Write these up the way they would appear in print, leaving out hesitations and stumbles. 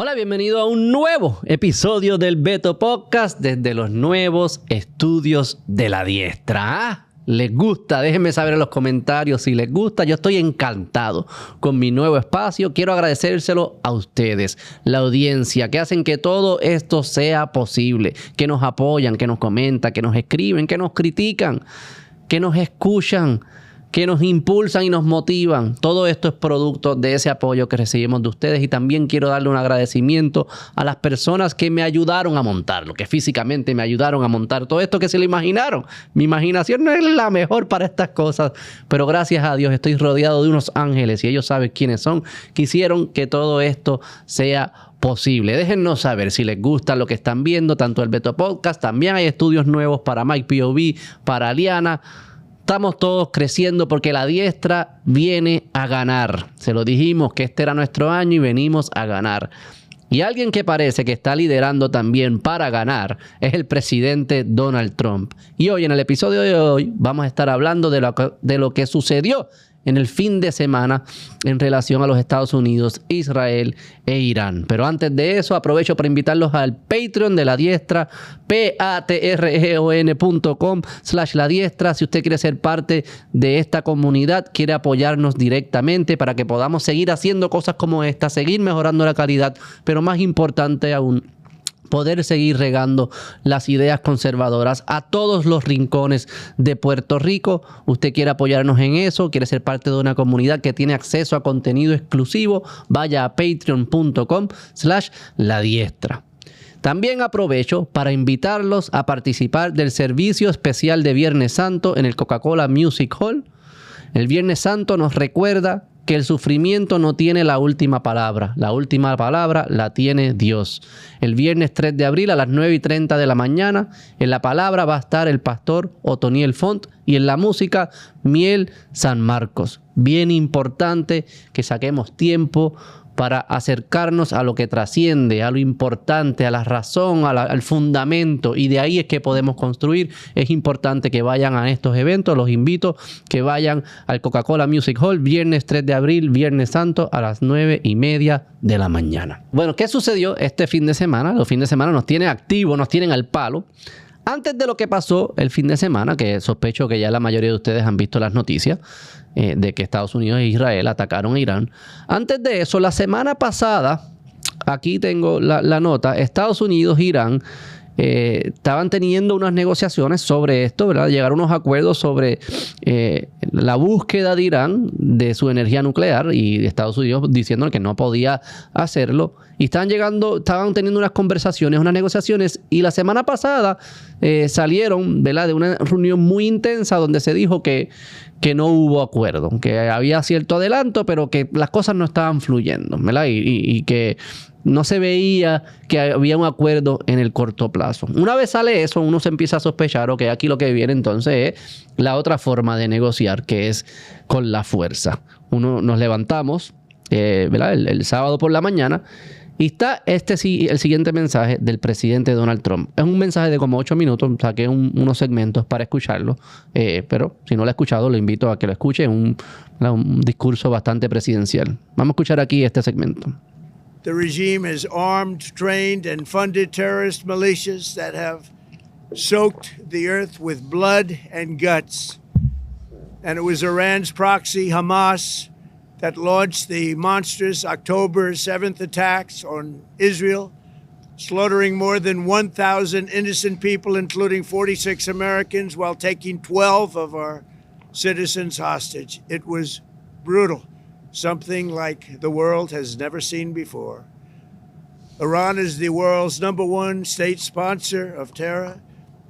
Hola, bienvenido a un nuevo episodio del Beto Podcast desde los nuevos estudios de La Diestra. ¿Les gusta? Déjenme saber en los comentarios si les gusta. Yo estoy encantado con mi nuevo espacio. Quiero agradecérselo a ustedes, la audiencia, que hacen que todo esto sea posible, que nos apoyan, que nos comentan, que nos escriben, que nos critican, que nos escuchan, que nos impulsan y nos motivan. Todo esto es producto de ese apoyo que recibimos de ustedes, y también quiero darle un agradecimiento a las personas que me ayudaron a montarlo, que físicamente me ayudaron a montar todo esto, que se lo imaginaron. Mi imaginación no es la mejor para estas cosas, pero gracias a Dios estoy rodeado de unos ángeles y ellos saben quiénes son, que hicieron que todo esto sea posible. Déjennos saber si les gusta lo que están viendo, tanto el Beto Podcast. También hay estudios nuevos para Mike POV, para Aliana. Estamos todos creciendo porque La Diestra viene a ganar. Se lo dijimos que este era nuestro año y venimos a ganar. Y alguien que parece que está liderando también para ganar es el presidente Donald Trump. Y hoy, en el episodio de hoy, vamos a estar hablando de lo que sucedió en el fin de semana en relación a los Estados Unidos, Israel e Irán. Pero antes de eso, aprovecho para invitarlos al Patreon de La Diestra, patreon.com/La Diestra. Si usted quiere ser parte de esta comunidad, quiere apoyarnos directamente para que podamos seguir haciendo cosas como esta, seguir mejorando la calidad, pero más importante aún, poder seguir regando las ideas conservadoras a todos los rincones de Puerto Rico. Usted quiere apoyarnos en eso, quiere ser parte de una comunidad que tiene acceso a contenido exclusivo, vaya a patreon.com/La Diestra. También aprovecho para invitarlos a participar del servicio especial de Viernes Santo en el Coca-Cola Music Hall. El Viernes Santo nos recuerda que el sufrimiento no tiene la última palabra. La última palabra la tiene Dios. El viernes 3 de abril a las 9:30 de la mañana, en la palabra va a estar el pastor Otoniel Font y en la música Miel San Marcos. Bien importante que saquemos tiempo para acercarnos a lo que trasciende, a lo importante, a la razón, al fundamento, y de ahí es que podemos construir. Es importante que vayan a estos eventos. Los invito que vayan al Coca-Cola Music Hall, viernes 3 de abril, Viernes Santo, a las 9:30 de la mañana. Bueno, ¿qué sucedió este fin de semana? Los fines de semana nos tienen activos, nos tienen al palo. Antes de lo que pasó el fin de semana, que sospecho que ya la mayoría de ustedes han visto las noticias de que Estados Unidos e Israel atacaron a Irán. Antes de eso, la semana pasada, aquí tengo la nota, Estados Unidos e Irán estaban teniendo unas negociaciones sobre esto, ¿verdad? Llegaron a unos acuerdos sobre la búsqueda de Irán de su energía nuclear, y Estados Unidos diciendo que no podía hacerlo. Y estaban teniendo unas conversaciones, unas negociaciones, y la semana pasada salieron, ¿verdad?, de una reunión muy intensa donde se dijo que no hubo acuerdo, que había cierto adelanto, pero que las cosas no estaban fluyendo, ¿verdad? Y que no se veía que había un acuerdo en el corto plazo. Una vez sale eso, uno se empieza a sospechar, ok, aquí lo que viene entonces es la otra forma de negociar, que es con la fuerza. Nos levantamos, ¿verdad?, el sábado por la mañana, y está el siguiente mensaje del presidente Donald Trump. Es un mensaje de como 8 minutos, saqué unos segmentos para escucharlo, pero si no lo ha escuchado, lo invito a que lo escuche. Un discurso bastante presidencial. Vamos a escuchar aquí este segmento. The regime has armed, trained, and funded terrorist militias that have soaked the earth with blood and guts. And it was Iran's proxy, Hamas, that launched the monstrous October 7th attacks on Israel, slaughtering more than 1,000 innocent people, including 46 Americans, while taking 12 of our citizens hostage. It was brutal, something like the world has never seen before. Iran is the world's #1 state sponsor of terror,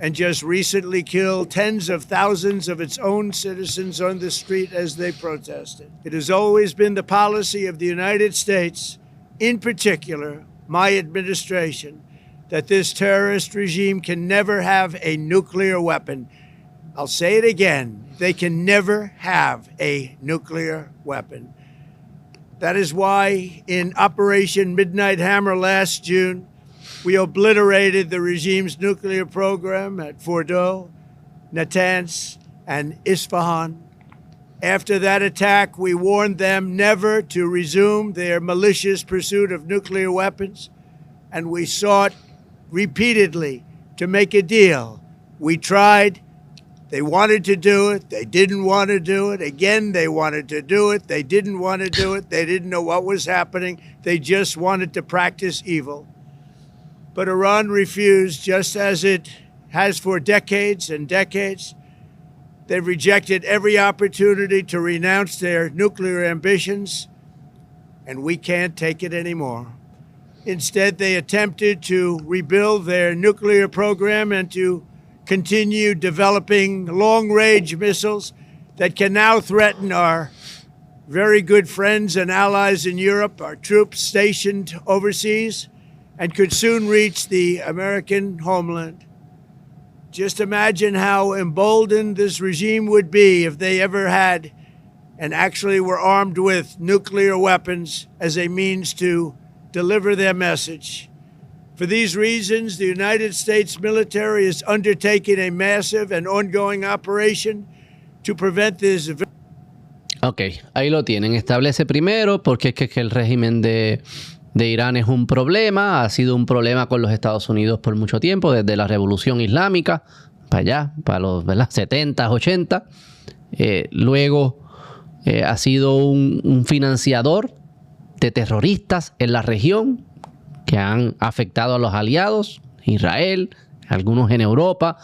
and just recently killed tens of thousands of its own citizens on the street as they protested. It has always been the policy of the United States, in particular, my administration, that this terrorist regime can never have a nuclear weapon. I'll say it again, they can never have a nuclear weapon. That is why in Operation Midnight Hammer last June, we obliterated the regime's nuclear program at Fordow, Natanz, and Isfahan. After that attack, we warned them never to resume their malicious pursuit of nuclear weapons, and we sought repeatedly to make a deal. We tried. They wanted to do it. They didn't want to do it. Again, they wanted to do it. They didn't want to do it. They didn't know what was happening. They just wanted to practice evil. But Iran refused, just as it has for decades and decades. They've rejected every opportunity to renounce their nuclear ambitions, and we can't take it anymore. Instead, they attempted to rebuild their nuclear program and to continue developing long-range missiles that can now threaten our very good friends and allies in Europe, our troops stationed overseas, and could soon reach the American homeland. Just imagine how emboldened this regime would be if they ever had and actually were armed with nuclear weapons as a means to deliver their message. For these reasons, the United States military is undertaking a massive and ongoing operation to prevent this. Ok, ahí lo tienen. Establece primero porque es que el régimen de Irán es un problema, ha sido un problema con los Estados Unidos por mucho tiempo, desde la Revolución Islámica, para allá, para los 70, 80. Luego ha sido un financiador de terroristas en la región que han afectado a los aliados, Israel, algunos en Europa.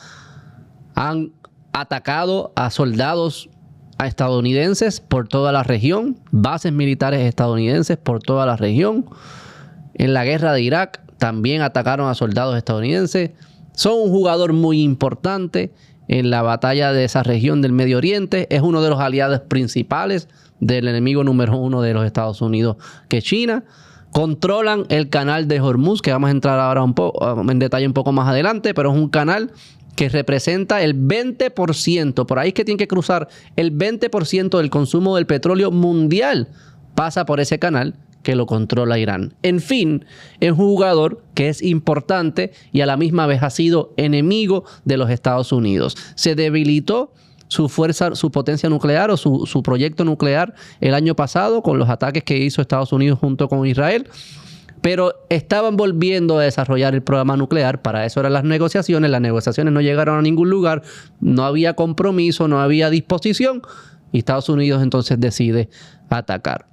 Han atacado a soldados estadounidenses por toda la región, bases militares estadounidenses por toda la región. En la guerra de Irak también atacaron a soldados estadounidenses. Son un jugador muy importante en la batalla de esa región del Medio Oriente. Es uno de los aliados principales del enemigo número uno de los Estados Unidos, que es China. Controlan el canal de Hormuz, que vamos a entrar ahora en detalle un poco más adelante, pero es un canal que representa el 20%, por ahí es que tiene que cruzar, el 20% del consumo del petróleo mundial pasa por ese canal que lo controla Irán. En fin, es un jugador que es importante y a la misma vez ha sido enemigo de los Estados Unidos. Se debilitó su fuerza, su potencia nuclear o su proyecto nuclear el año pasado con los ataques que hizo Estados Unidos junto con Israel, pero estaban volviendo a desarrollar el programa nuclear. Para eso eran las negociaciones no llegaron a ningún lugar, no había compromiso, no había disposición y Estados Unidos entonces decide atacar.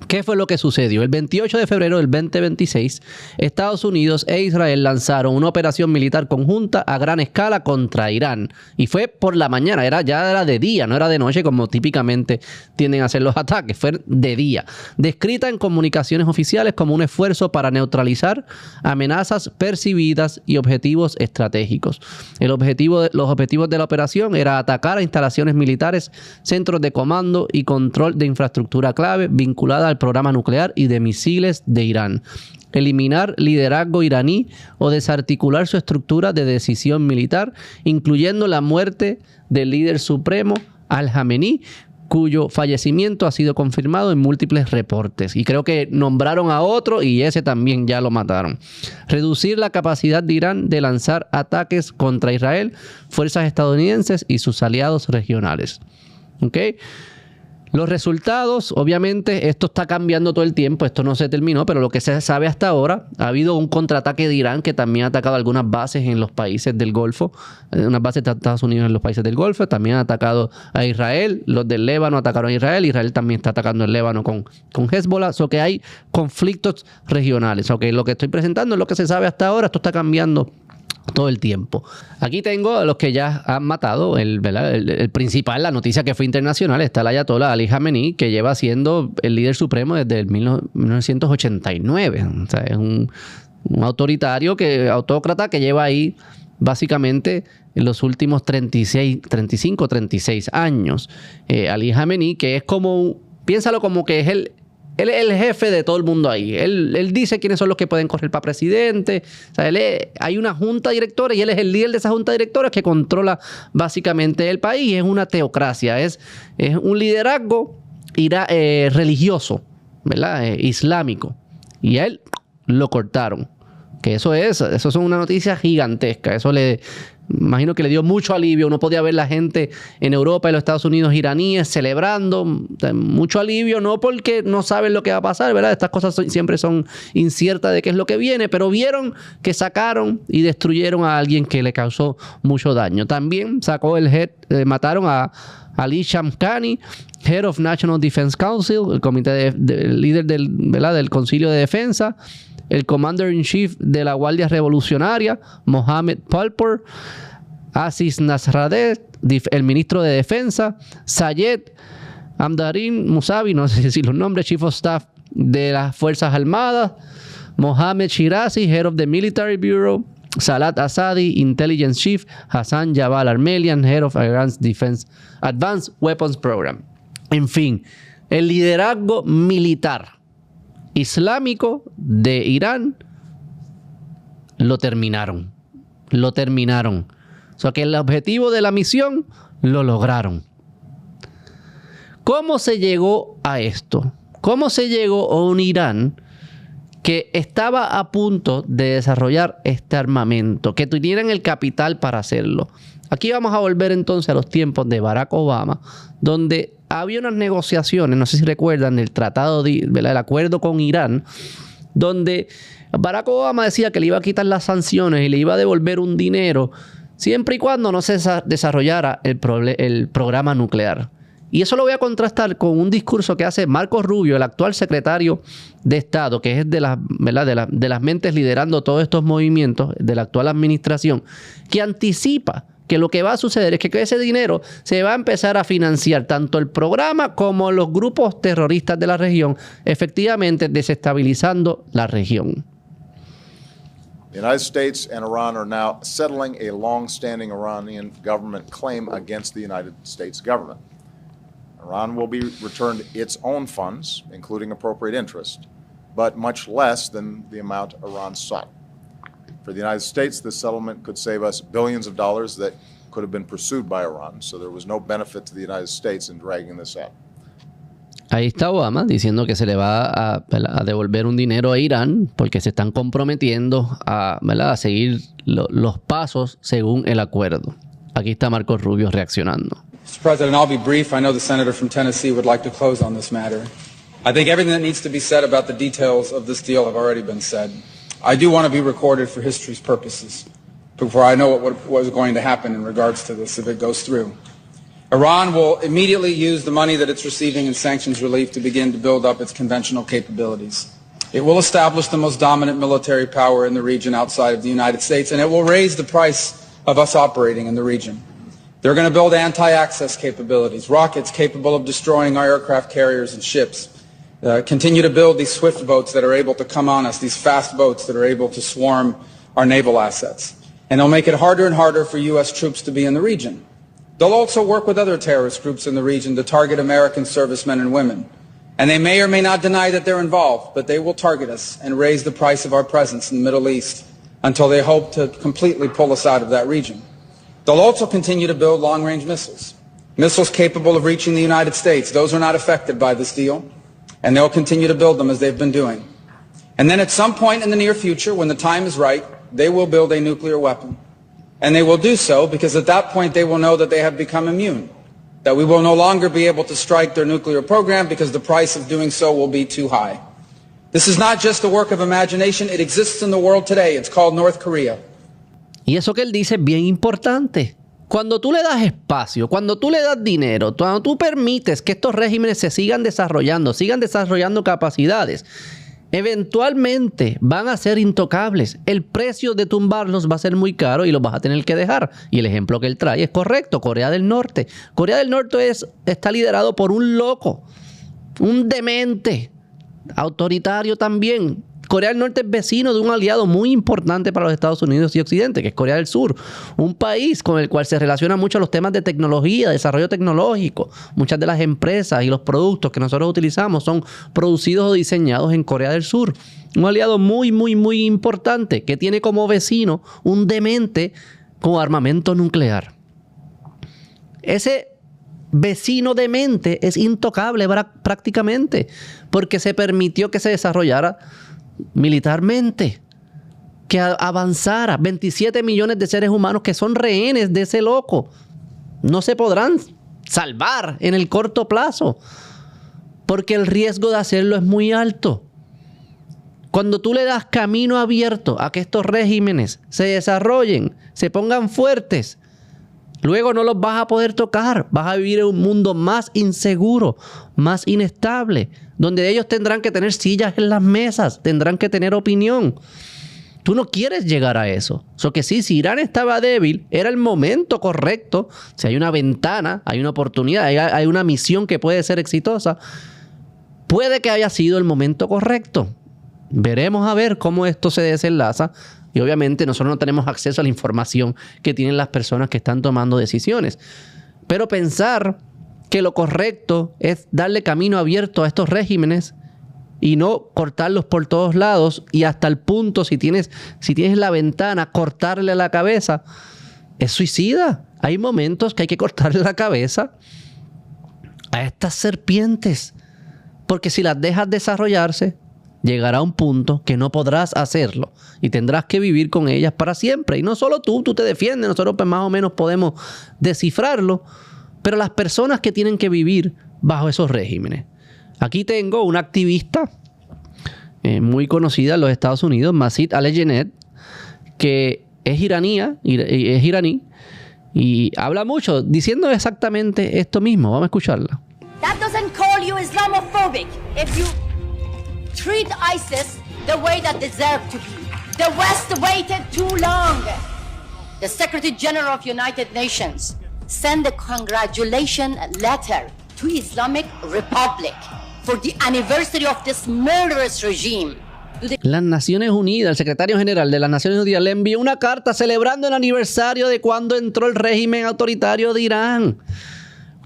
¿Qué fue lo que sucedió? El 28 de febrero del 2026, Estados Unidos e Israel lanzaron una operación militar conjunta a gran escala contra Irán. Y fue por la mañana, ya era de día, no era de noche como típicamente tienden a hacer los ataques, fue de día. Descrita en comunicaciones oficiales como un esfuerzo para neutralizar amenazas percibidas y objetivos estratégicos. Los objetivos de la operación era atacar a instalaciones militares, centros de comando y control de infraestructura clave vinculada al programa nuclear y de misiles de Irán, eliminar liderazgo iraní o desarticular su estructura de decisión militar, incluyendo la muerte del líder supremo Al-Jamenei, cuyo fallecimiento ha sido confirmado en múltiples reportes. Y creo que nombraron a otro y ese también ya lo mataron. Reducir la capacidad de Irán de lanzar ataques contra Israel, fuerzas estadounidenses y sus aliados regionales. ¿Ok? Los resultados, obviamente, esto está cambiando todo el tiempo, esto no se terminó, pero lo que se sabe hasta ahora, ha habido un contraataque de Irán que también ha atacado algunas bases en los países del Golfo, unas bases de Estados Unidos en los países del Golfo, también ha atacado a Israel, los del Líbano atacaron a Israel, Israel también está atacando el Líbano con Hezbollah, o que hay conflictos regionales. Lo que estoy presentando es lo que se sabe hasta ahora, esto está cambiando todo el tiempo. Aquí tengo a los que ya han matado, el principal, la noticia que fue internacional, está el ayatollah Ali Khamenei, que lleva siendo el líder supremo desde el 1989. O sea, es un autócrata que lleva ahí básicamente en los últimos 35, 36 años. Ali Khamenei, que es como, piénsalo como que es él es el jefe de todo el mundo ahí. Él dice quiénes son los que pueden correr para presidente. O sea, hay una junta de directores y él es el líder de esa junta de directores que controla básicamente el país. Es una teocracia. Es un liderazgo religioso, ¿verdad? Islámico. Y a él lo cortaron. Que eso es una noticia gigantesca. Eso imagino que le dio mucho alivio. Uno podía ver la gente en Europa y los Estados Unidos iraníes celebrando. Mucho alivio, no porque no saben lo que va a pasar, ¿verdad? Estas cosas siempre son inciertas de qué es lo que viene, pero vieron que sacaron y destruyeron a alguien que le causó mucho daño. También mataron a Ali Shamkhani, Head of National Defense Council, el comité líder del Concilio de Defensa, el Commander-in-Chief de la Guardia Revolucionaria, Mohammed Palpur, Aziz Nasradeh, el ministro de Defensa, Sayed Amdarin Musavi, no sé si los nombres, Chief of Staff de las Fuerzas Armadas, Mohammed Shirazi, Head of the Military Bureau, Salat Asadi, Intelligence Chief, Hassan Jabal Armelian, Head of Advanced Weapons Program. En fin, el liderazgo militar islámico de Irán lo terminaron. O sea que el objetivo de la misión lo lograron. ¿Cómo se llegó a esto? ¿Cómo se llegó a un Irán que estaba a punto de desarrollar este armamento, que tuvieran el capital para hacerlo? Aquí vamos a volver entonces a los tiempos de Barack Obama, donde había unas negociaciones, no sé si recuerdan, del tratado, el acuerdo con Irán, donde Barack Obama decía que le iba a quitar las sanciones y le iba a devolver un dinero siempre y cuando no se desarrollara el programa nuclear. Y eso lo voy a contrastar con un discurso que hace Marco Rubio, el actual secretario de Estado, que es de las mentes liderando todos estos movimientos de la actual administración, que anticipa que lo que va a suceder es que ese dinero se va a empezar a financiar tanto el programa como los grupos terroristas de la región, efectivamente desestabilizando la región. The United States and Iran are now settling a long-standing Iranian government claim against the United States government. Iran will be returned its own funds, including appropriate interest, but much less than the amount Iran sought. For the United States, this settlement could save us billions of dollars that could have been pursued by Iran, so there was no benefit to the United States in dragging this out. Ahí está Obama diciendo que se le va a devolver un dinero a Irán porque se están comprometiendo a seguir los pasos según el acuerdo. Aquí está Marco Rubio reaccionando. Mr. President, I'll be brief. I know the senator from Tennessee would like to close on this matter. I think everything that needs to be said about the details of this deal have already been said. I do want to be recorded for history's purposes before I know what is going to happen in regards to this if it goes through. Iran will immediately use the money that it's receiving in sanctions relief to begin to build up its conventional capabilities. It will establish the most dominant military power in the region outside of the United States, and it will raise the price of us operating in the region. They're going to build anti-access capabilities, rockets capable of destroying our aircraft carriers and ships, continue to build these swift boats that are able to come on us, these fast boats that are able to swarm our naval assets. And they'll make it harder and harder for U.S. troops to be in the region. They'll also work with other terrorist groups in the region to target American servicemen and women. And they may or may not deny that they're involved, but they will target us and raise the price of our presence in the Middle East until they hope to completely pull us out of that region. They'll also continue to build long-range missiles, missiles capable of reaching the United States. Those are not affected by this deal, and they'll continue to build them as they've been doing. And then at some point in the near future, when the time is right, they will build a nuclear weapon. And they will do so because at that point they will know that they have become immune, that we will no longer be able to strike their nuclear program because the price of doing so will be too high. This is not just a work of imagination. It exists in the world today. It's called North Korea. Y eso que él dice es bien importante. Cuando tú le das espacio, cuando tú le das dinero, cuando tú permites que estos regímenes se sigan desarrollando capacidades, eventualmente van a ser intocables. El precio de tumbarlos va a ser muy caro y los vas a tener que dejar. Y el ejemplo que él trae es correcto. Corea del Norte. Corea del Norte está liderado por un loco, un demente, autoritario también. Corea del Norte es vecino de un aliado muy importante para los Estados Unidos y Occidente, que es Corea del Sur. Un país con el cual se relacionan mucho los temas de tecnología, desarrollo tecnológico. Muchas de las empresas y los productos que nosotros utilizamos son producidos o diseñados en Corea del Sur. Un aliado muy, muy, muy importante que tiene como vecino un demente con armamento nuclear. Ese vecino demente es intocable prácticamente porque se permitió que se desarrollara militarmente. que avanzara. 27 millones de seres humanos que son rehenes de ese loco. No se podrán salvar en el corto plazo, porque el riesgo de hacerlo es muy alto. Cuando tú le das camino abierto a que estos regímenes se desarrollen, se pongan fuertes, luego no los vas a poder tocar. Vas a vivir en un mundo más inseguro, más inestable, donde ellos tendrán que tener sillas en las mesas, tendrán que tener opinión. Tú no quieres llegar a eso. Que sí, si Irán estaba débil, era el momento correcto. Si hay una ventana, hay una oportunidad, hay una misión que puede ser exitosa, puede que haya sido el momento correcto. Veremos a ver cómo esto se desenlaza. Y obviamente nosotros no tenemos acceso a la información que tienen las personas que están tomando decisiones. Pero pensar que lo correcto es darle camino abierto a estos regímenes y no cortarlos por todos lados, y hasta el punto, si tienes la ventana, cortarle la cabeza, es suicida. Hay momentos que hay que cortarle la cabeza a estas serpientes, porque si las dejas desarrollarse, llegará un punto que no podrás hacerlo y tendrás que vivir con ellas para siempre. Y no solo tú te defiendes, nosotros pues más o menos podemos descifrarlo, pero las personas que tienen que vivir bajo esos regímenes. Aquí tengo una activista muy conocida en los Estados Unidos, Masih Aletgeenet, que es iraní y habla mucho diciendo exactamente esto mismo. Vamos a escucharla. That doesn't call you Islamophobic if you treat ISIS the way that deserved to be. The West waited too long. The Secretary General of United Nations sent a congratulation letter to Islamic Republic for the anniversary of this murderous regime. Las Naciones Unidas, el secretario general de las Naciones Unidas le envió una carta celebrando el aniversario de cuando entró el régimen autoritario de Irán.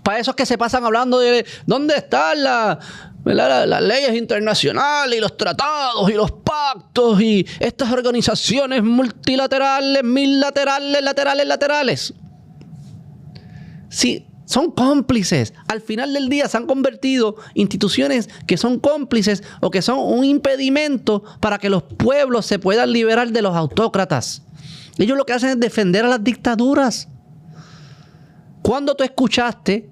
Para esos que se pasan hablando de dónde están las leyes internacionales y los tratados y los pactos y estas organizaciones multilaterales, laterales. Sí, son cómplices. Al final del día se han convertido instituciones que son cómplices o que son un impedimento para que los pueblos se puedan liberar de los autócratas. Ellos lo que hacen es defender a las dictaduras. ¿Cuándo tú escuchaste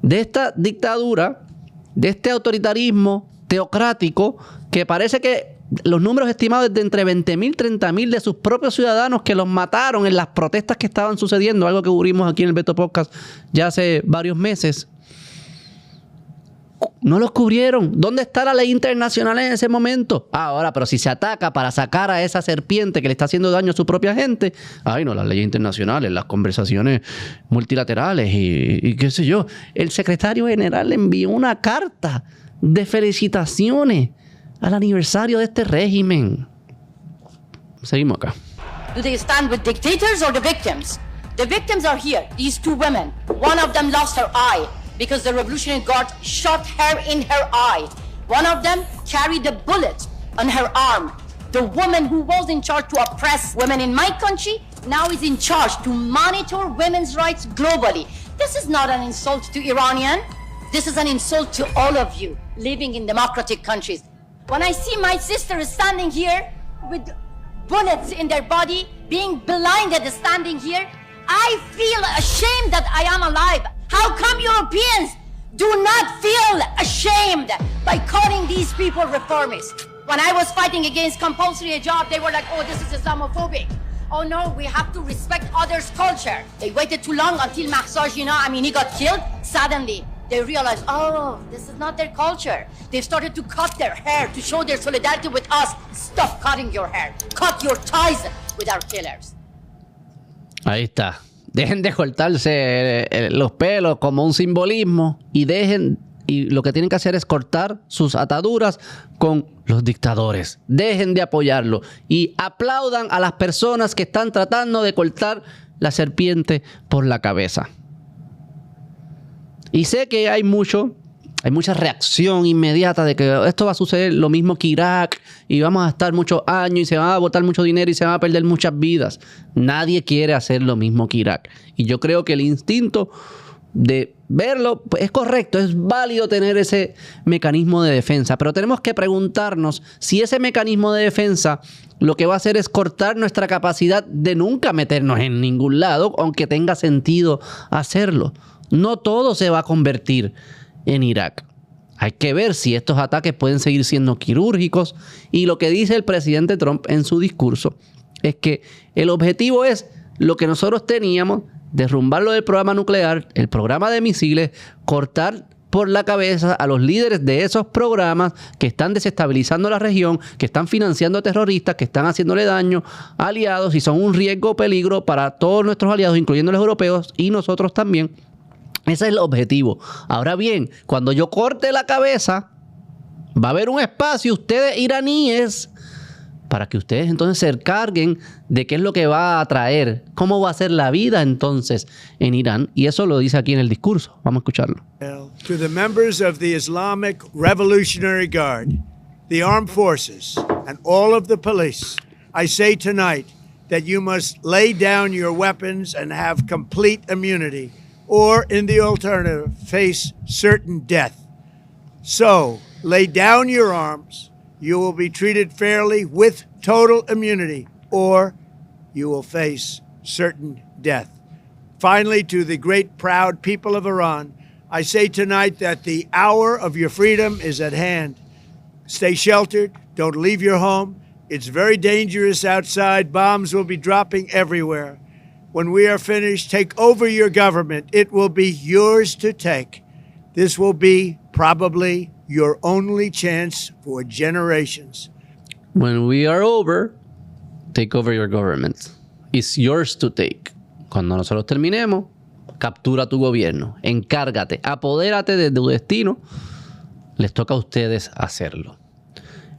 de esta dictadura, de este autoritarismo teocrático, que parece que los números estimados es de entre 20.000 y 30.000 de sus propios ciudadanos que los mataron en las protestas que estaban sucediendo, algo que cubrimos aquí en el Beto Podcast ya hace varios meses? No los cubrieron. ¿Dónde está la ley internacional en ese momento? Ahora, pero si se ataca para sacar a esa serpiente que le está haciendo daño a su propia gente, ay no, las leyes internacionales, las conversaciones multilaterales y qué sé yo. El secretario general le envió una carta de felicitaciones al aniversario de este régimen. Seguimos acá. Do they stand with dictators or the victims? The victims are here, these two women. One of them lost her eye because the Revolutionary Guard shot her in her eye. One of them carried a bullet on her arm. The woman who was in charge to oppress women in my country now is in charge to monitor women's rights globally. This is not an insult to Iranian. This is an insult to all of you living in democratic countries. When I see my sisters standing here with bullets in their body, being blinded standing here, I feel ashamed that I am alive. How come Europeans do not feel ashamed by calling these people reformists? When I was fighting against compulsory hijab, they were like, oh, this is Islamophobic. Oh no, we have to respect others' culture. They waited too long until Mahsa Amini got killed. Suddenly, they realized, oh, this is not their culture. They started to cut their hair to show their solidarity with us. Stop cutting your hair. Cut your ties with our killers. Ahí está. Dejen de cortarse los pelos como un simbolismo y lo que tienen que hacer es cortar sus ataduras con los dictadores. Dejen de apoyarlo y aplaudan a las personas que están tratando de cortar la serpiente por la cabeza. Y sé que hay mucha reacción inmediata de que esto va a suceder lo mismo que Irak y vamos a estar muchos años y se va a botar mucho dinero y se van a perder muchas vidas. Nadie quiere hacer lo mismo que Irak. Y yo creo que el instinto de verlo, pues es correcto, es válido tener ese mecanismo de defensa, pero tenemos que preguntarnos si ese mecanismo de defensa lo que va a hacer es cortar nuestra capacidad de nunca meternos en ningún lado, aunque tenga sentido hacerlo. No todo se va a convertir en Irak. Hay que ver si estos ataques pueden seguir siendo quirúrgicos, y lo que dice el presidente Trump en su discurso es que el objetivo es lo que nosotros teníamos: derrumbarlo del programa nuclear, el programa de misiles, cortar por la cabeza a los líderes de esos programas que están desestabilizando la región, que están financiando a terroristas, que están haciéndole daño a aliados y son un riesgo o peligro para todos nuestros aliados, incluyendo los europeos y nosotros también. Ese es el objetivo. Ahora bien, cuando yo corte la cabeza, va a haber un espacio, ustedes iraníes, para que ustedes entonces se encarguen de qué es lo que va a traer, cómo va a ser la vida entonces en Irán. Y eso lo dice aquí en el discurso. Vamos a escucharlo. To the members of the Islamic Revolutionary Guard, the armed forces, and all of the police, I say tonight that you must lay down your weapons and have complete immunity, or in the alternative, face certain death. So, lay down your arms. You will be treated fairly with total immunity, or you will face certain death. Finally, to the great proud people of Iran, I say tonight that the hour of your freedom is at hand. Stay sheltered. Don't leave your home. It's very dangerous outside. Bombs will be dropping everywhere. When we are finished, take over your government. It will be yours to take. This will be probably your only chance for generations. When we are over, take over your government. It's yours to take. Cuando nosotros terminemos, captura tu gobierno. Encárgate, apodérate de tu destino. Les toca a ustedes hacerlo.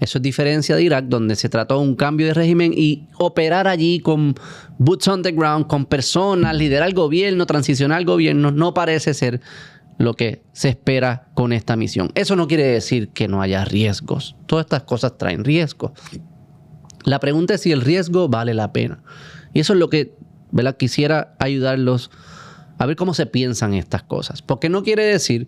Eso es diferencia de Irak, donde se trató de un cambio de régimen y operar allí con boots on the ground, con personas, liderar el gobierno, transicionar el gobierno, no parece ser lo que se espera con esta misión. Eso no quiere decir que no haya riesgos. Todas estas cosas traen riesgos. La pregunta es si el riesgo vale la pena. Y eso es lo que, ¿verdad?, quisiera ayudarlos a ver cómo se piensan estas cosas. Porque no quiere decir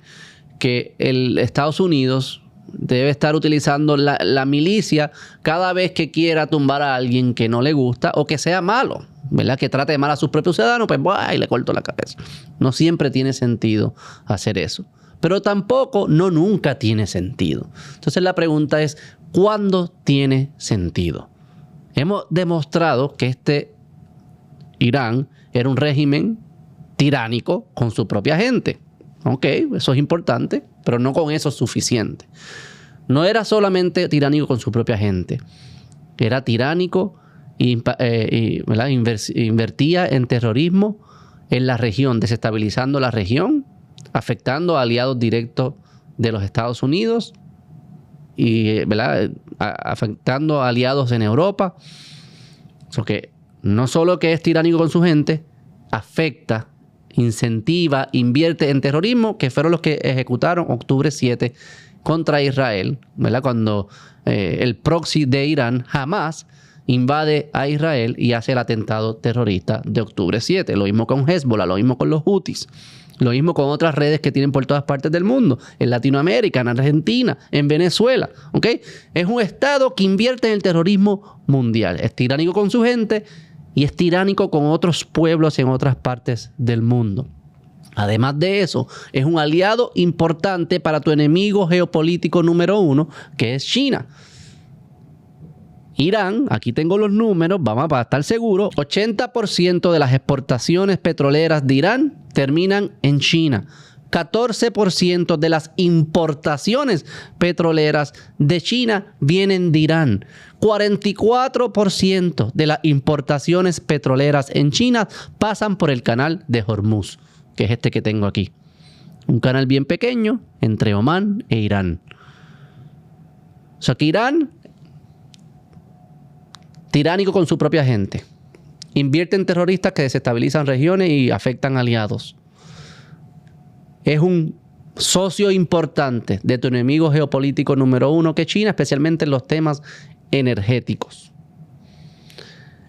que el Estados Unidos debe estar utilizando la milicia cada vez que quiera tumbar a alguien que no le gusta o que sea malo, ¿verdad?, que trate mal a sus propios ciudadanos, pues ¡ay!, le corto la cabeza. No siempre tiene sentido hacer eso. Pero tampoco, no nunca tiene sentido. Entonces la pregunta es, ¿cuándo tiene sentido? Hemos demostrado que este Irán era un régimen tiránico con su propia gente. Ok, eso es importante, pero no con eso es suficiente. No era solamente tiránico con su propia gente. Era tiránico ¿verdad?, invertía en terrorismo en la región, desestabilizando la región, afectando a aliados directos de los Estados Unidos y, ¿verdad?, afectando a aliados en Europa. So que no solo que es tiránico con su gente, afecta, incentiva, invierte en terrorismo, que fueron los que ejecutaron octubre 7 contra Israel, ¿verdad?, cuando el proxy de Irán, Hamas, invade a Israel y hace el atentado terrorista de octubre 7. Lo mismo con Hezbollah, lo mismo con los Houthis, lo mismo con otras redes que tienen por todas partes del mundo, en Latinoamérica, en Argentina, en Venezuela. ¿Ok? Es un estado que invierte en el terrorismo mundial. Es tiránico con su gente y es tiránico con otros pueblos en otras partes del mundo. Además de eso, es un aliado importante para tu enemigo geopolítico número 1, que es China. Irán, aquí tengo los números, vamos a estar seguros, 80% de las exportaciones petroleras de Irán terminan en China. 14% de las importaciones petroleras de China vienen de Irán. 44% de las importaciones petroleras en China pasan por el canal de Hormuz, que es este que tengo aquí. Un canal bien pequeño entre Omán e Irán. O sea que Irán, tiránico con su propia gente, invierte en terroristas que desestabilizan regiones y afectan aliados. Es un socio importante de tu enemigo geopolítico número 1, que es China, especialmente en los temas energéticos.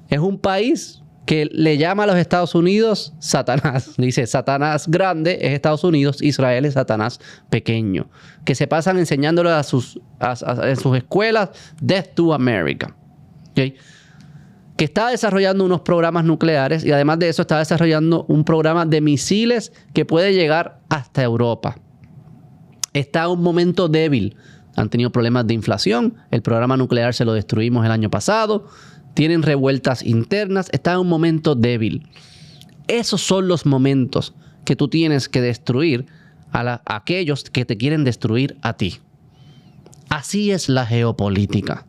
Es un país que le llama a los Estados Unidos Satanás. Dice, Satanás grande es Estados Unidos, Israel es Satanás pequeño. Que se pasan enseñándole en sus escuelas, Death to America. ¿Okay? Que está desarrollando unos programas nucleares y además de eso está desarrollando un programa de misiles que puede llegar hasta Europa. Está en un momento débil. Han tenido problemas de inflación. El programa nuclear se lo destruimos el año pasado. Tienen revueltas internas. Está en un momento débil. Esos son los momentos que tú tienes que destruir a aquellos que te quieren destruir a ti. Así es la geopolítica.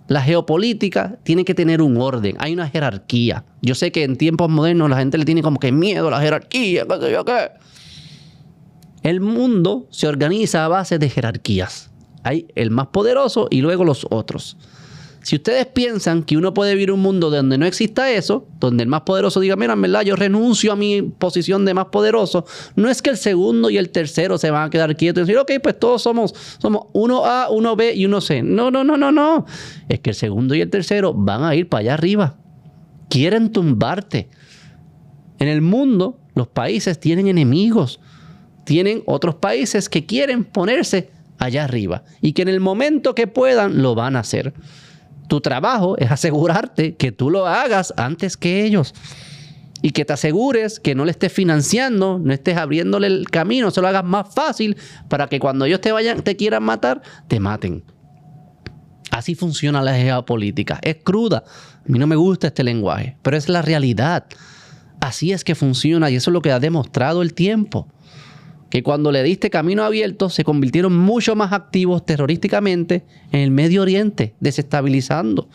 La geopolítica tiene que tener un orden. Hay una jerarquía. Yo sé que en tiempos modernos la gente le tiene como que miedo a la jerarquía, qué sé yo qué. El mundo se organiza a base de jerarquías. Hay el más poderoso y luego los otros. Si ustedes piensan que uno puede vivir un mundo donde no exista eso, donde el más poderoso diga, mira, en verdad, yo renuncio a mi posición de más poderoso, no es que el segundo y el tercero se van a quedar quietos y decir, ok, pues todos somos 1A, 1B y 1C. No. Es que el segundo y el tercero van a ir para allá arriba. Quieren tumbarte. En el mundo, los países tienen enemigos. Tienen otros países que quieren ponerse allá arriba y que en el momento que puedan lo van a hacer. Tu trabajo es asegurarte que tú lo hagas antes que ellos y que te asegures que no le estés financiando, no estés abriéndole el camino, se lo hagas más fácil para que cuando ellos te quieran matar, te maten. Así funciona la geopolítica. Es cruda. A mí no me gusta este lenguaje, pero es la realidad. Así es que funciona y eso es lo que ha demostrado el tiempo. Que cuando le diste camino abierto, se convirtieron mucho más activos terrorísticamente en el Medio Oriente, desestabilizando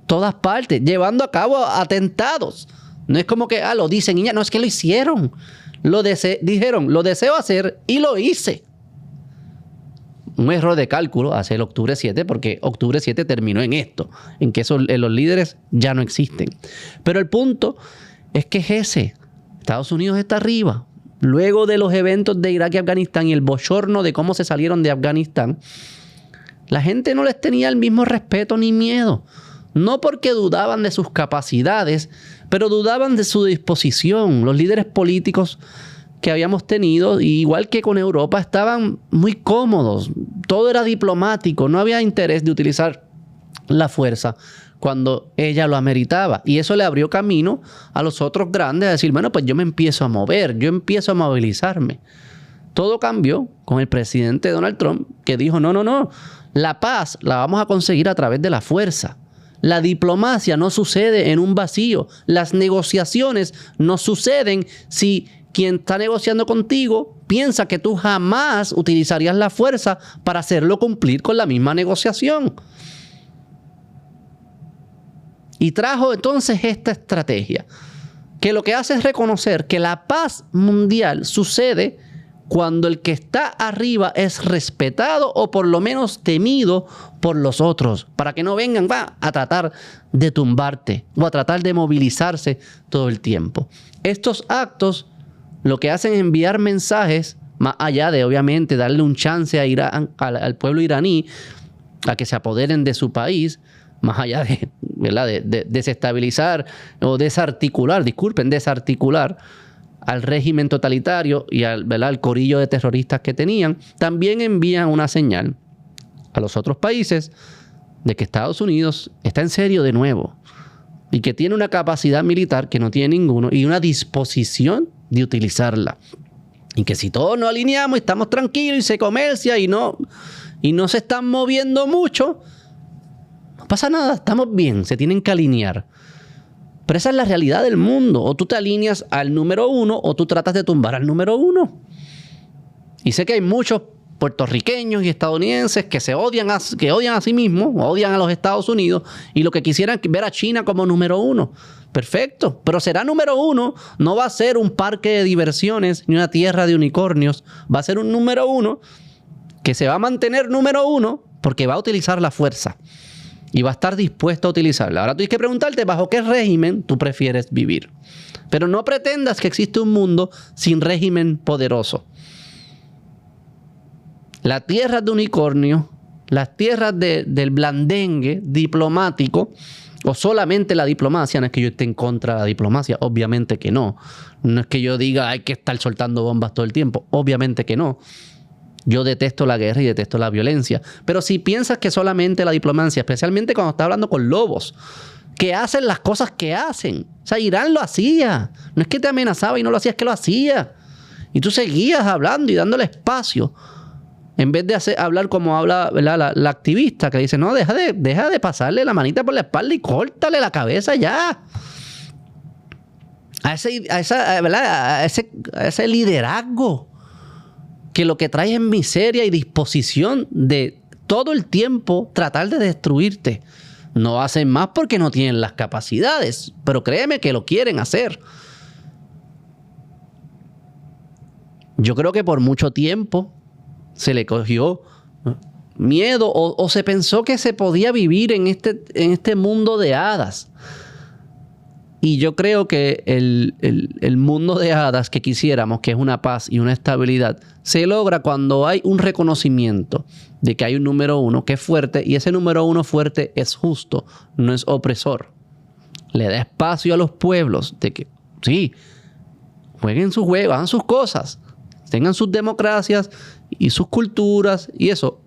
todas partes, llevando a cabo atentados. No es como que, lo dicen y ya, no, es que lo hicieron. Dijeron, lo deseo hacer y lo hice. Un error de cálculo hacia el octubre 7, porque octubre 7 terminó en esto, en que los líderes ya no existen. Pero el punto es que es ese. Estados Unidos está arriba. Luego de los eventos de Irak y Afganistán y el bochorno de cómo se salieron de Afganistán, la gente no les tenía el mismo respeto ni miedo. No porque dudaban de sus capacidades, pero dudaban de su disposición. Los líderes políticos que habíamos tenido, igual que con Europa, estaban muy cómodos. Todo era diplomático. No había interés de utilizar la fuerza cuando ella lo ameritaba. Y eso le abrió camino a los otros grandes a decir, bueno, pues yo me empiezo a mover, yo empiezo a movilizarme. Todo cambió con el presidente Donald Trump, que dijo, no, la paz la vamos a conseguir a través de la fuerza. La diplomacia no sucede en un vacío. Las negociaciones no suceden si quien está negociando contigo piensa que tú jamás utilizarías la fuerza para hacerlo cumplir con la misma negociación. Y trajo entonces esta estrategia, que lo que hace es reconocer que la paz mundial sucede cuando el que está arriba es respetado o por lo menos temido por los otros, para que no vengan a tratar de tumbarte o a tratar de movilizarse todo el tiempo. Estos actos lo que hacen es enviar mensajes, más allá de obviamente darle un chance a Irán, al pueblo iraní a que se apoderen de su país, más allá de, ¿verdad?, de desestabilizar o desarticular al régimen totalitario y al corillo de terroristas que tenían, también envían una señal a los otros países de que Estados Unidos está en serio de nuevo y que tiene una capacidad militar que no tiene ninguno y una disposición de utilizarla. Y que si todos nos alineamos y estamos tranquilos y se comercia y no se están moviendo mucho, no pasa nada, estamos bien, se tienen que alinear. Pero esa es la realidad del mundo. O tú te alineas al número uno o tú tratas de tumbar al número uno. Y sé que hay muchos puertorriqueños y estadounidenses que odian a sí mismos, odian a los Estados Unidos y lo que quisieran ver a China como número uno. Perfecto, pero será número uno, no va a ser un parque de diversiones ni una tierra de unicornios, va a ser un número uno que se va a mantener número uno porque va a utilizar la fuerza y va a estar dispuesto a utilizarla. Ahora tú tienes que preguntarte bajo qué régimen tú prefieres vivir, pero no pretendas que existe un mundo sin régimen poderoso. Las tierras de unicornio, las tierras del blandengue diplomático, O solamente la diplomacia. No es que yo esté en contra de la diplomacia, obviamente que no. No es que yo diga hay que estar soltando bombas todo el tiempo, obviamente que no. Yo detesto la guerra y detesto la violencia. Pero si piensas que solamente la diplomacia, especialmente cuando estás hablando con lobos, que hacen las cosas que hacen. O sea, Irán lo hacía. No es que te amenazaba y no lo hacía, es que lo hacía. Y tú seguías hablando y dándole espacio. En vez de hablar como habla, ¿verdad? La activista que dice, no, deja de pasarle la manita por la espalda y córtale la cabeza ya. A ese liderazgo que lo que trae es miseria y disposición de todo el tiempo tratar de destruirte. No hacen más porque no tienen las capacidades, pero créeme que lo quieren hacer. Yo creo que por mucho tiempo se le cogió miedo o se pensó que se podía vivir en este mundo de hadas. Y yo creo que el mundo de hadas que quisiéramos, que es una paz y una estabilidad, se logra cuando hay un reconocimiento de que hay un número uno que es fuerte, y ese número uno fuerte es justo, no es opresor. Le da espacio a los pueblos de que, sí, jueguen sus juegos, hagan sus cosas, tengan sus democracias y sus culturas y eso.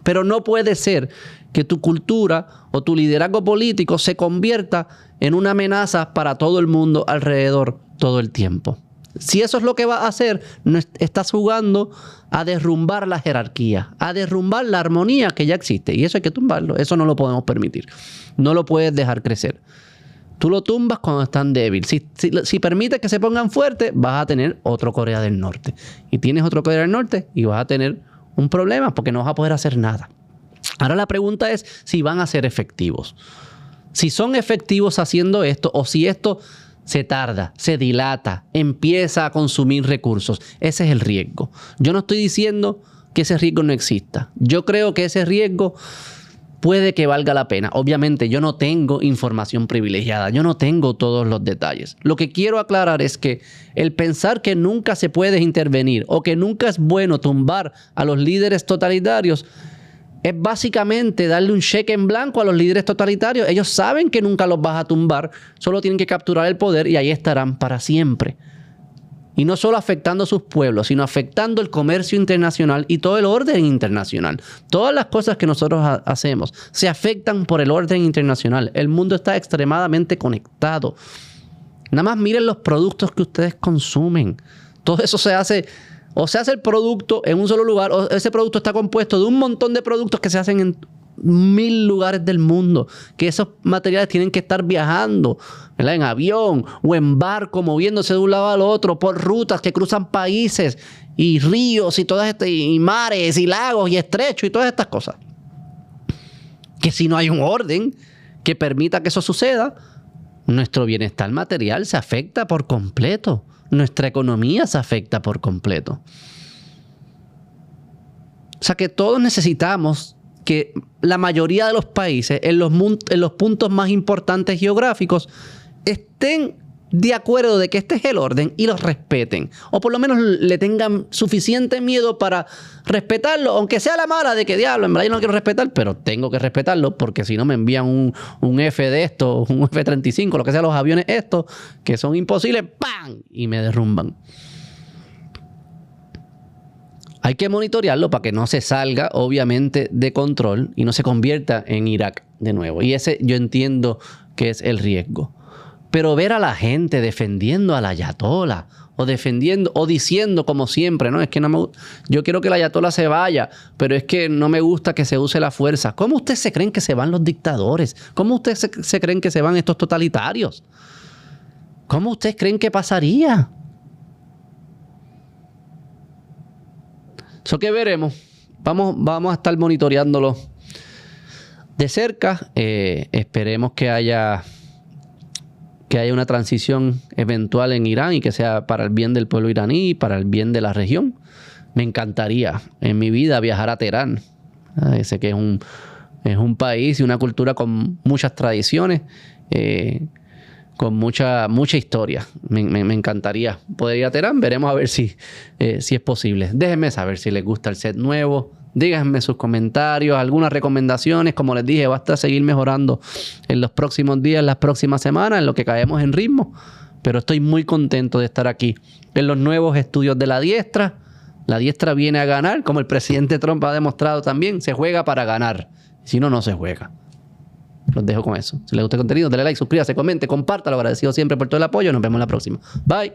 Pero no puede ser que tu cultura o tu liderazgo político se convierta en una amenaza para todo el mundo alrededor todo el tiempo. Si eso es lo que vas a hacer, no estás jugando a derrumbar la jerarquía, a derrumbar la armonía que ya existe. Y eso hay que tumbarlo. Eso no lo podemos permitir. No lo puedes dejar crecer. Tú lo tumbas cuando están débiles. Si permites que se pongan fuertes, vas a tener otro Corea del Norte. Y tienes otro Corea del Norte y vas a tener un problema porque no vas a poder hacer nada. Ahora la pregunta es si van a ser efectivos. Si son efectivos haciendo esto o si esto se tarda, se dilata, empieza a consumir recursos. Ese es el riesgo. Yo no estoy diciendo que ese riesgo no exista. Yo creo que ese riesgo puede que valga la pena. Obviamente yo no tengo información privilegiada. Yo no tengo todos los detalles. Lo que quiero aclarar es que el pensar que nunca se puede intervenir o que nunca es bueno tumbar a los líderes totalitarios es básicamente darle un cheque en blanco a los líderes totalitarios. Ellos saben que nunca los vas a tumbar, solo tienen que capturar el poder y ahí estarán para siempre. Y no solo afectando a sus pueblos, sino afectando el comercio internacional y todo el orden internacional. Todas las cosas que nosotros hacemos se afectan por el orden internacional. El mundo está extremadamente conectado. Nada más miren los productos que ustedes consumen. Todo eso se hace... O se hace el producto en un solo lugar, o ese producto está compuesto de un montón de productos que se hacen en 1000 lugares del mundo. Que esos materiales tienen que estar viajando, ¿verdad? En avión o en barco, moviéndose de un lado al otro por rutas que cruzan países y ríos y todas estas, y mares y lagos y estrechos y todas estas cosas. Que si no hay un orden que permita que eso suceda, nuestro bienestar material se afecta por completo. Nuestra economía se afecta por completo. O sea que todos necesitamos que la mayoría de los países en los puntos más importantes geográficos estén de acuerdo de que este es el orden y los respeten. O por lo menos le tengan suficiente miedo para respetarlo, aunque sea la mala de que diablo, en verdad yo no quiero respetar, pero tengo que respetarlo porque si no me envían un F de estos, un F-35, lo que sea, los aviones estos, que son imposibles, ¡pam! Y me derrumban. Hay que monitorearlo para que no se salga, obviamente, de control y no se convierta en Irak de nuevo. Y ese yo entiendo que es el riesgo. Pero ver a la gente defendiendo al ayatolá o defendiendo o diciendo como siempre, no, es que no me yo quiero que el ayatolá se vaya, pero es que no me gusta que se use la fuerza. ¿Cómo ustedes se creen que se van los dictadores? ¿Cómo ustedes se creen que se van estos totalitarios? ¿Cómo ustedes creen que pasaría? Eso que veremos. Vamos a estar monitoreándolo de cerca. Esperemos que haya una transición eventual en Irán y que sea para el bien del pueblo iraní y para el bien de la región. Me encantaría en mi vida viajar a Teherán. Sé que es un país y una cultura con muchas tradiciones, con mucha historia. Me encantaría poder ir a Teherán. Veremos a ver si es posible. Déjenme saber si les gusta el set nuevo. Díganme sus comentarios, algunas recomendaciones. Como les dije, basta seguir mejorando en los próximos días, en las próximas semanas, en lo que caemos en ritmo. Pero estoy muy contento de estar aquí en los nuevos estudios de La Diestra. La Diestra viene a ganar, como el presidente Trump ha demostrado también. Se juega para ganar. Si no, no se juega. Los dejo con eso. Si les gusta el contenido, denle like, suscríbase, comente, compártalo. Agradecido siempre por todo el apoyo. Nos vemos la próxima. Bye.